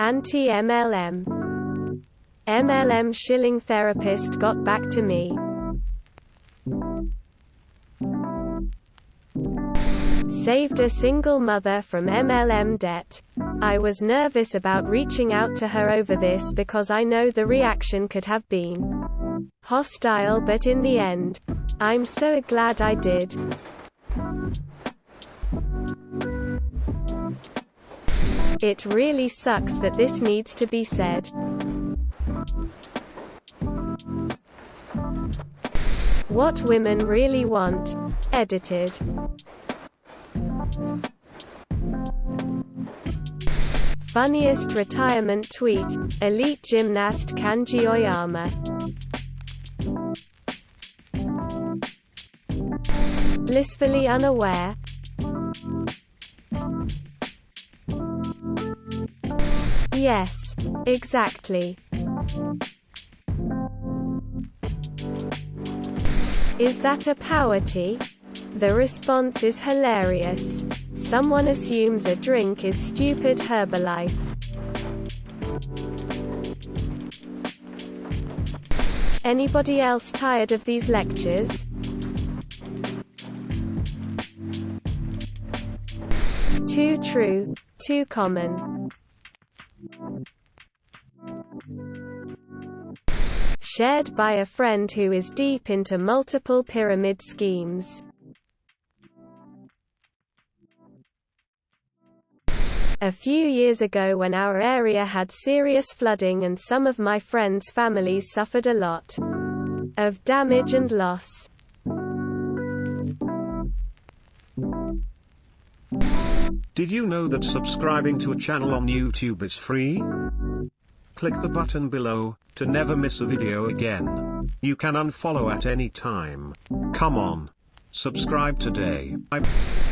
Anti-MLM. MLM shilling therapist got back to me. Saved a single mother from MLM debt. I was nervous about reaching out to her over this because I know the reaction could have been hostile, but in the end, I'm so glad I did. It really sucks that this needs to be said. What women really want. Edited. Funniest retirement tweet, elite gymnast Kanji Oyama. Blissfully unaware. Yes, exactly. Is that a power tea? The response is hilarious. Someone assumes a drink is stupid. Herbalife. Anybody else tired of these lectures? Too true, too common. Shared by a friend who is deep into multiple pyramid schemes. A few years ago, when our area had serious flooding and some of my friends' families suffered a lot of damage and loss. Did you know that subscribing to a channel on YouTube is free? Click the button below to never miss a video again. You can unfollow at any time. Come on, subscribe today.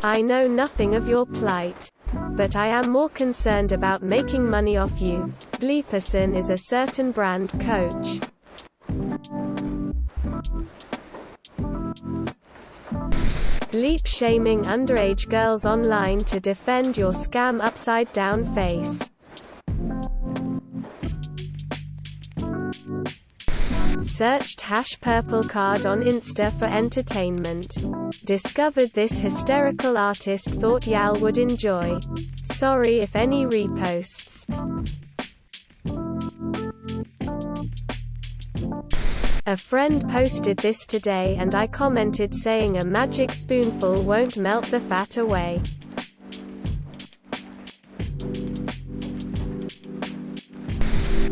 I know nothing of your plight, but I am more concerned about making money off you. Bleeperson is a certain brand coach. Bleep shaming underage girls online to defend your scam upside down face. Searched #purple card on Insta for entertainment. Discovered this hysterical artist, thought y'all would enjoy. Sorry if any reposts. A friend posted this today and I commented saying a magic spoonful won't melt the fat away.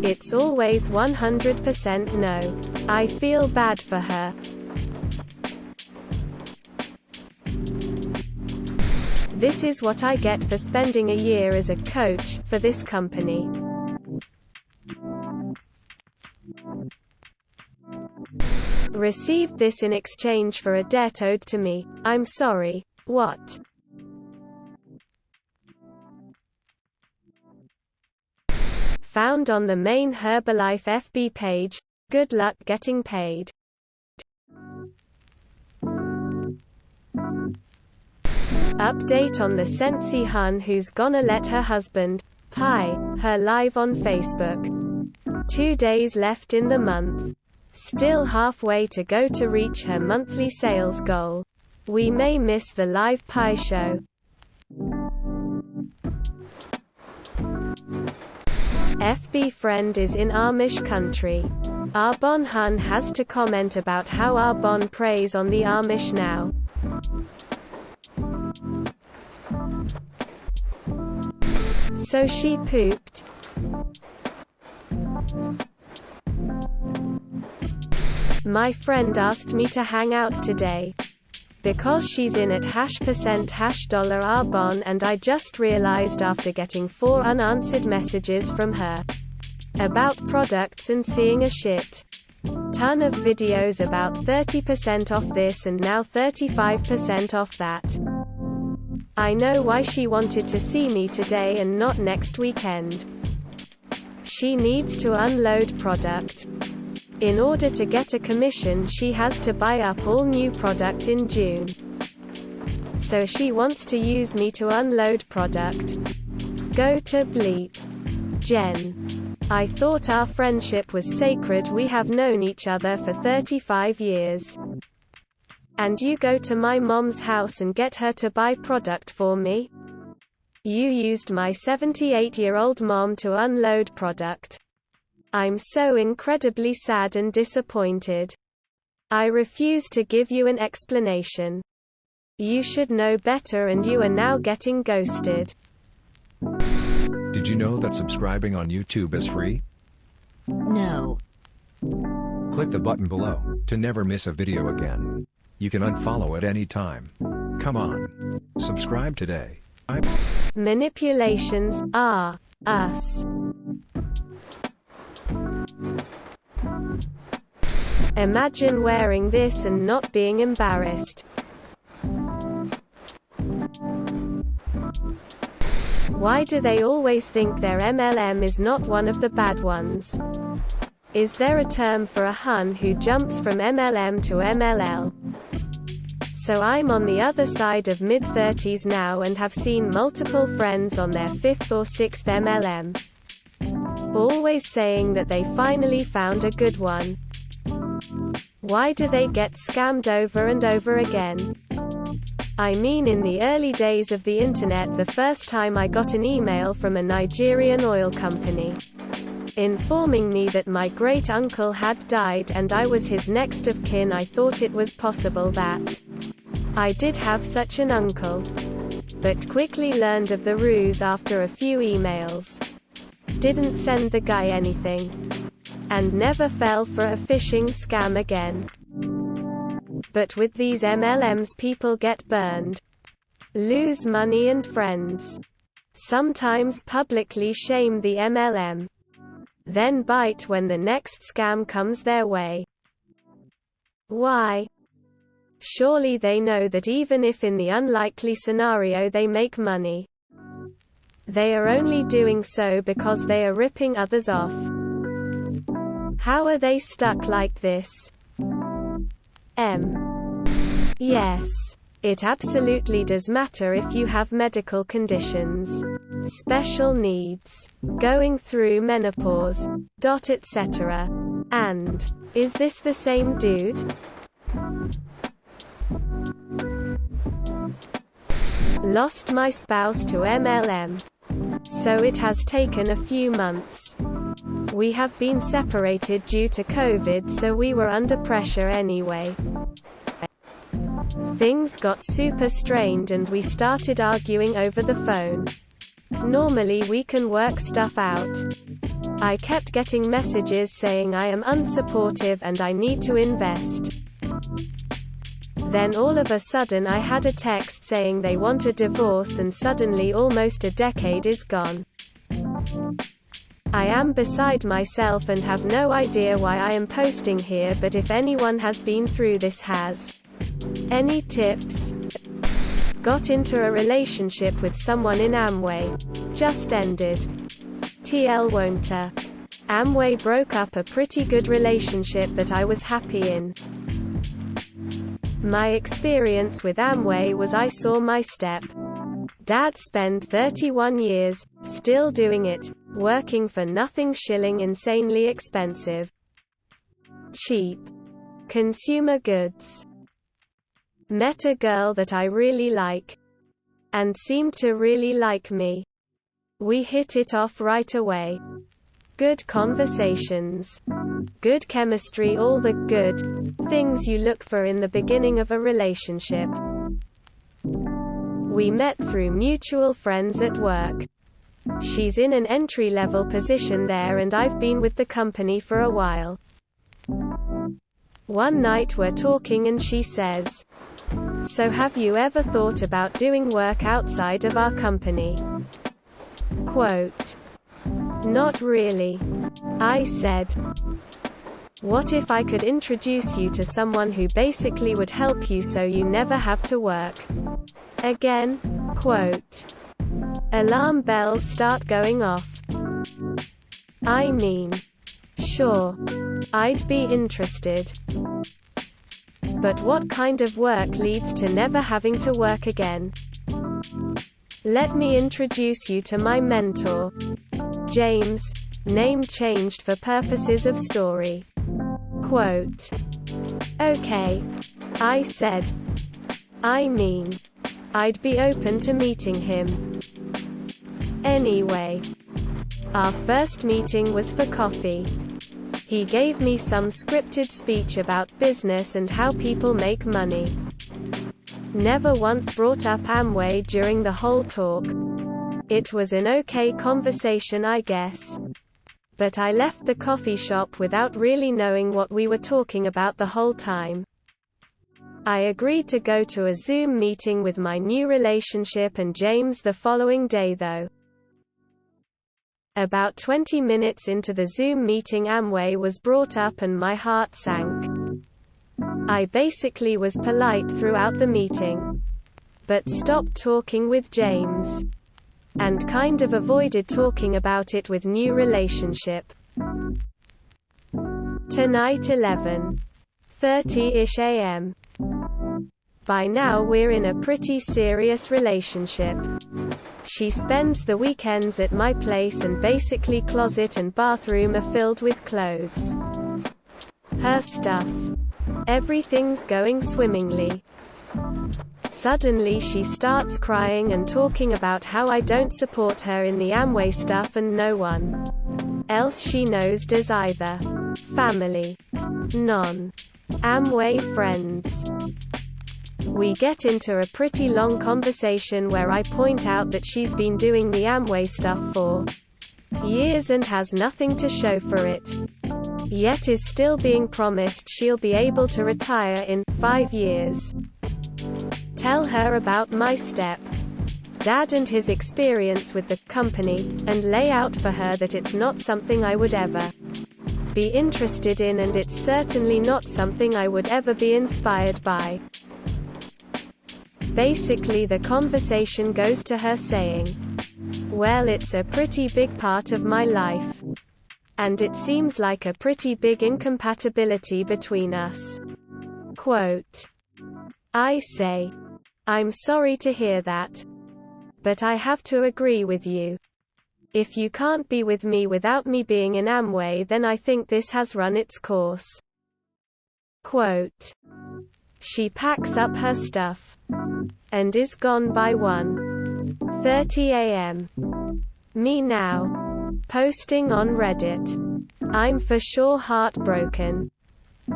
It's always 100% no. I feel bad for her. This is what I get for spending a year as a coach for this company. Received this in exchange for a debt owed to me. I'm sorry. What? Found on the main Herbalife FB page. Good luck getting paid. Update on the Sensi Hun who's gonna let her husband pie her live on Facebook. 2 days left in the month. Still halfway to go to reach her monthly sales goal. We may miss the live pie show. FB friend is in Amish country. Arbon Hun has to comment about how Arbon preys on the Amish now. So she pooped. My friend asked me to hang out today because she's in at $% Arbon, and I just realized after getting 4 unanswered messages from her about products and seeing a shit ton of videos about 30% off this and now 35% off that. I know why she wanted to see me today and not next weekend. She needs to unload product. In order to get a commission, she has to buy up all new product in June. So she wants to use me to unload product. Go to bleep. Jen. I thought our friendship was sacred. We have known each other for 35 years. And you go to my mom's house and get her to buy product for me? You used my 78-year-old mom to unload product. I'm so incredibly sad and disappointed. I refuse to give you an explanation. You should know better, and you are now getting ghosted. Did you know that subscribing on YouTube is free? No. Click the button below to never miss a video again. You can unfollow at any time. Come on. Subscribe today. Manipulations are us. Imagine wearing this and not being embarrassed. Why do they always think their MLM is not one of the bad ones? Is there a term for a hun who jumps from MLM to MLL? So I'm on the other side of mid-30s now and have seen multiple friends on their 5th or 6th MLM. Always saying that they finally found a good one. Why do they get scammed over and over again? I mean, in the early days of the internet, the first time I got an email from a Nigerian oil company informing me that my great-uncle had died and I was his next of kin, I thought it was possible that I did have such an uncle, but quickly learned of the ruse after a few emails. Didn't send the guy anything, and never fell for a phishing scam again. But with these MLMs, people get burned, lose money and friends, sometimes publicly shame the MLM, then bite when the next scam comes their way. Why? Surely they know that even if in the unlikely scenario they make money, they are only doing so because they are ripping others off. How are they stuck like this? Yes, it absolutely does matter if you have medical conditions, special needs, going through menopause, etc. And, is this the same dude? Lost my spouse to MLM. So it has taken a few months. We have been separated due to COVID, so we were under pressure anyway. Things got super strained and we started arguing over the phone. Normally we can work stuff out. I kept getting messages saying I am unsupportive and I need to invest. Then all of a sudden I had a text saying they want a divorce, and suddenly almost a decade is gone. I am beside myself and have no idea why I am posting here, but if anyone has been through this, has any tips? Got into a relationship with someone in Amway. Just ended. TL won't. Amway broke up a pretty good relationship that I was happy in. My experience with Amway was I saw my step dad spend 31 years, still doing it, working for nothing, shilling insanely expensive, cheap consumer goods. Met a girl that I really like, and seemed to really like me. We hit it off right away. Good conversations, good chemistry, all the good things you look for in the beginning of a relationship. We met through mutual friends at work. She's in an entry-level position there and I've been with the company for a while. One night we're talking and she says, "So have you ever thought about doing work outside of our company?" Quote, "Not really." I said, "What if I could introduce you to someone who basically would help you so you never have to work again?" Quote. Alarm bells start going off. I mean, sure, I'd be interested. But what kind of work leads to never having to work again? Let me introduce you to my mentor. James, name changed for purposes of story. Quote, "Okay," I said. "I mean, I'd be open to meeting him. Anyway, our first meeting was for coffee. He gave me some scripted speech about business and how people make money. Never once brought up Amway during the whole talk. It was an okay conversation, I guess. But I left the coffee shop without really knowing what we were talking about the whole time. I agreed to go to a Zoom meeting with my new relationship and James the following day though. About 20 minutes into the Zoom meeting, Amway was brought up and my heart sank. I basically was polite throughout the meeting, but stopped talking with James, and kind of avoided talking about it with new relationship. Tonight 11:30-ish a.m. By now we're in a pretty serious relationship. She spends the weekends at my place and basically closet and bathroom are filled with clothes. Her stuff. Everything's going swimmingly. Suddenly she starts crying and talking about how I don't support her in the Amway stuff and no one else she knows does either. Family. Non-Amway friends. We get into a pretty long conversation where I point out that she's been doing the Amway stuff for years and has nothing to show for it, yet is still being promised she'll be able to retire in 5 years. Tell her about my step-dad and his experience with the company, and lay out for her that it's not something I would ever be interested in and it's certainly not something I would ever be inspired by. Basically the conversation goes to her saying, "Well, it's a pretty big part of my life. And it seems like a pretty big incompatibility between us." Quote, I say, "I'm sorry to hear that. But I have to agree with you. If you can't be with me without me being in Amway, then I think this has run its course." Quote, she packs up her stuff and is gone by 1:30 a.m. Me now. Posting on Reddit. I'm for sure heartbroken.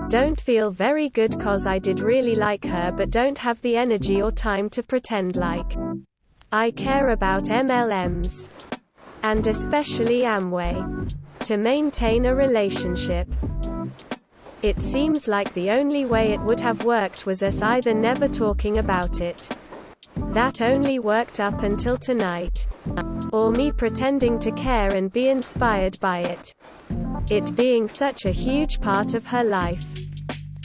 Don't feel very good cause I did really like her but don't have the energy or time to pretend like I care about MLMs, and especially Amway, to maintain a relationship. It seems like the only way it would have worked was us either never talking about it. That only worked up until tonight. Or me pretending to care and be inspired by it. It being such a huge part of her life.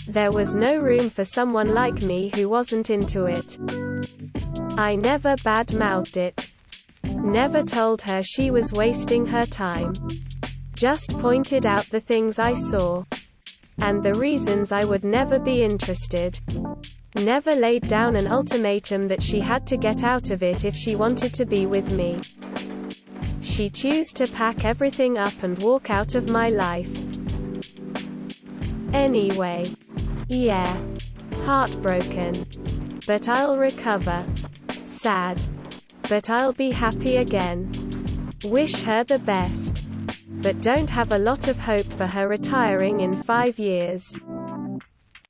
There was no room for someone like me who wasn't into it. I never bad-mouthed it. Never told her she was wasting her time. Just pointed out the things I saw. And the reasons I would never be interested. Never laid down an ultimatum that she had to get out of it if she wanted to be with me. She chose to pack everything up and walk out of my life. Anyway. Yeah. Heartbroken. But I'll recover. Sad. But I'll be happy again. Wish her the best. But don't have a lot of hope for her retiring in 5 years.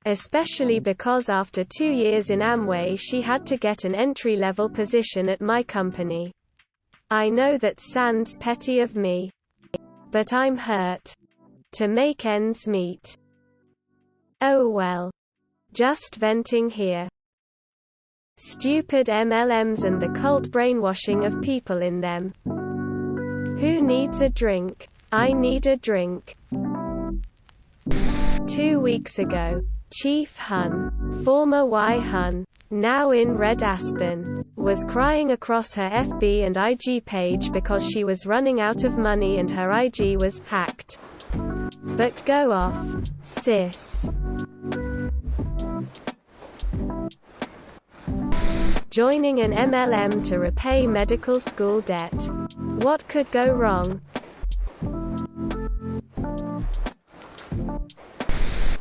Especially because after 2 years in Amway she had to get an entry-level position at my company. I know that sounds petty of me. But I'm hurt. To make ends meet. Oh well. Just venting here. Stupid MLMs and the cult brainwashing of people in them. Who needs a drink? I need a drink. 2 weeks ago, Chief Hun, former Y Hun, now in Red Aspen, was crying across her FB and IG page because she was running out of money and her IG was hacked. But go off, sis. Joining an MLM to repay medical school debt. What could go wrong?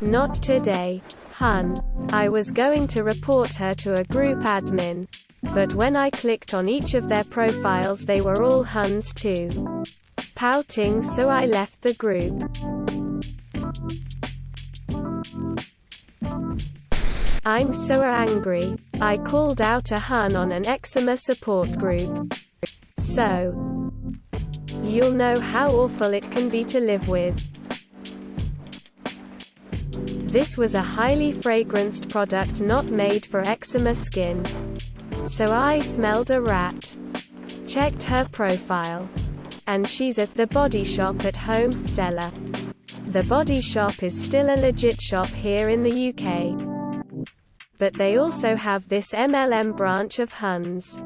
Not today, hun. I was going to report her to a group admin. But when I clicked on each of their profiles they were all huns too. Pouting, so I left the group. I'm so angry. I called out a hun on an eczema support group. So you'll know how awful it can be to live with. This was a highly fragranced product not made for eczema skin. So I smelled a rat. Checked her profile. And she's at the Body Shop at home seller. The Body Shop is still a legit shop here in the UK. But they also have this MLM branch of huns.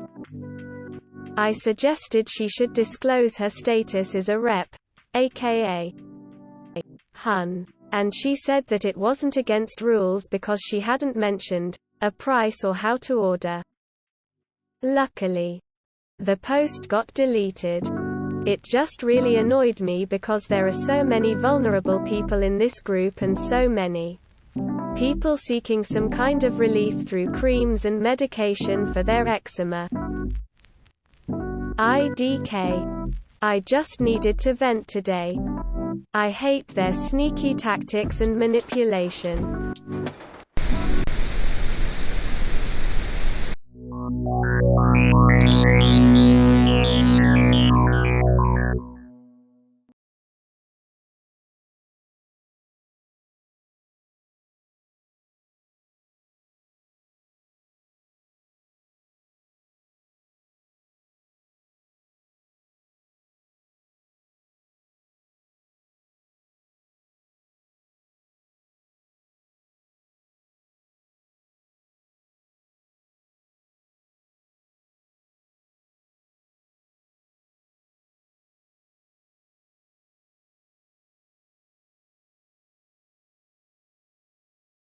I suggested she should disclose her status as a rep, aka hun. And she said that it wasn't against rules because she hadn't mentioned a price or how to order. Luckily, the post got deleted. It just really annoyed me because there are so many vulnerable people in this group and so many people seeking some kind of relief through creams and medication for their eczema. IDK. I just needed to vent today. I hate their sneaky tactics and manipulation.